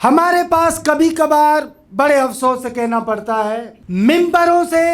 ہمارے پاس کبھی کبھار بڑے افسوس سے کہنا پڑتا ہے، ممبروں سے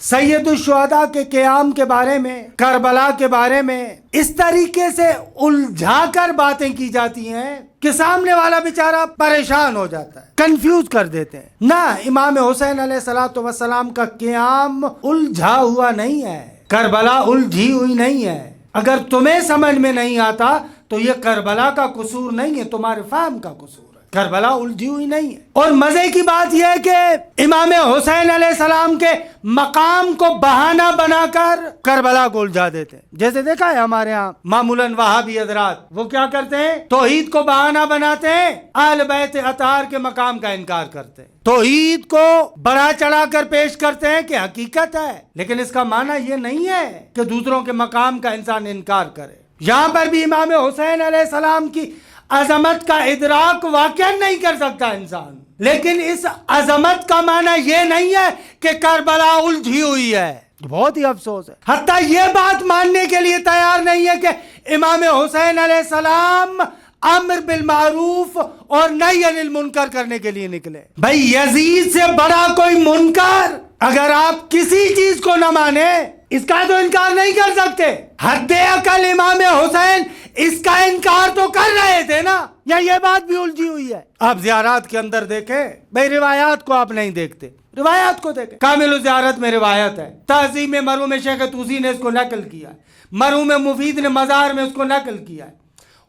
سید الشہداء کے قیام کے بارے میں، کربلا کے بارے میں اس طریقے سے الجھا کر باتیں کی جاتی ہیں کہ سامنے والا بیچارہ پریشان ہو جاتا ہے، کنفیوز کر دیتے ہیں۔ نہ، امام حسین علیہ السلام کا قیام الجھا ہوا نہیں ہے، کربلا الجھی ہوئی نہیں ہے۔ اگر تمہیں سمجھ میں نہیں آتا تو یہ کربلا کا قصور نہیں ہے، تمہارے فہم کا قصور ہے، کربلا الجھی ہوئی نہیں ہے۔ اور مزے کی بات یہ ہے کہ امام حسین علیہ السلام کے مقام کو بہانہ بنا کر کربلا کو الجھا دیتے ہیں۔ جیسے دیکھا ہے ہمارے ہاں معمولاً وہابی حضرات وہ کیا کرتے ہیں، توحید کو بہانہ بناتے ہیں، اہل بیت اطہار کے مقام کا انکار کرتے ہیں، توحید کو بڑا چڑھا کر پیش کرتے ہیں کہ حقیقت ہے، لیکن اس کا معنی یہ نہیں ہے کہ دوسروں کے مقام کا انسان انکار کرے۔ یہاں پر بھی امام حسین علیہ السلام کی عظمت کا ادراک واقعا نہیں کر سکتا انسان، لیکن اس عظمت کا معنی یہ نہیں ہے کہ کربلا الجھی ہوئی ہے۔ بہت ہی افسوس ہے، حتیٰ یہ بات ماننے کے لیے تیار نہیں ہے کہ امام حسین علیہ السلام امر بالمعروف اور نہی عن المنکر کرنے کے لیے نکلے۔ بھائی یزید سے بڑا کوئی منکر اگر آپ کسی چیز کو نہ مانے اس کا تو انکار نہیں کر سکتے، حد عقل امام حسین اس کا انکار تو کر رہے تھے نا، یا یہ بات بھی الجھی ہوئی ہے؟ آپ زیارات کے اندر دیکھیں، بھائی روایات کو آپ نہیں دیکھتے، روایات کو دیکھیں۔ کامل الزیارت میں روایت ہے، تہذیب مرحوم شیخ طوسی نے اس کو نقل کیا ہے، مرحوم مفید نے مزار میں اس کو نقل کیا ہے،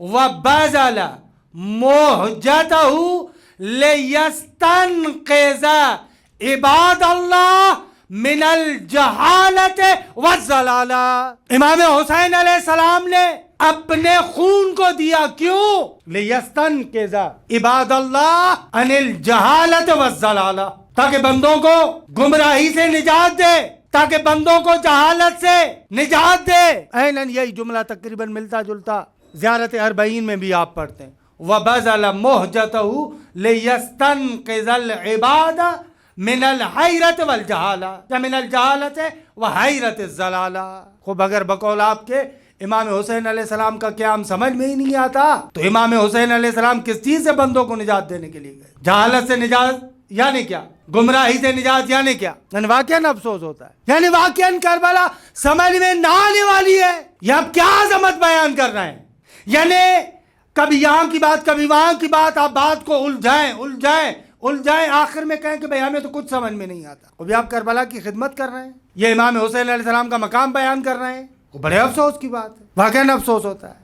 وَبَذَلَ مُحْجَتَهُ لِيَسْتَنْقِذَ عِبَادَ اللَّهِ من الجہالت والضلالہ۔ امام حسین علیہ السلام نے اپنے خون کو دیا، کیوں؟ لیستنقذ عباد اللہ عن الجہالت والضلالہ، تاکہ بندوں کو گمراہی سے نجات دے، تاکہ بندوں کو جہالت سے نجات دے۔ ایناً یہی جملہ تقریباً ملتا جلتا زیارت اربعین میں بھی آپ پڑھتے ہیں، وَبَذَلَ مُحْجَتَهُ لِيَسْتَنْقِذَ الْعِبَادَ من الحیرت والجہالہ، یا من الجہالت وحیرت الضلالہ۔ خوب اگر بقول آپ کے امام حسین علیہ السلام کا قیام سمجھ میں ہی نہیں آتا تو امام حسین علیہ السلام کس چیز سے بندوں کو نجات دینے کے لیے گئے؟ جہالت سے نجات یعنی کیا؟ گمراہی سے نجات یعنی کیا؟ یعنی واقعاً افسوس ہوتا ہے، یعنی واقعاً کربلا سمجھ میں نہ آنے والی ہے، یہ آپ کیا عظمت بیان کر رہے ہیں؟ یعنی کبھی یہاں کی بات کبھی وہاں کی بات، آپ بات کو الجھائیں، آخر میں کہیں کہ بھئی ہمیں تو کچھ سمجھ میں نہیں آتا۔ ابھی آپ کربلا کی خدمت کر رہے ہیں، یہ امام حسین علیہ السلام کا مقام بیان کر رہے ہیں، وہ بڑے افسوس کی بات ہے، واقعاً افسوس ہوتا ہے۔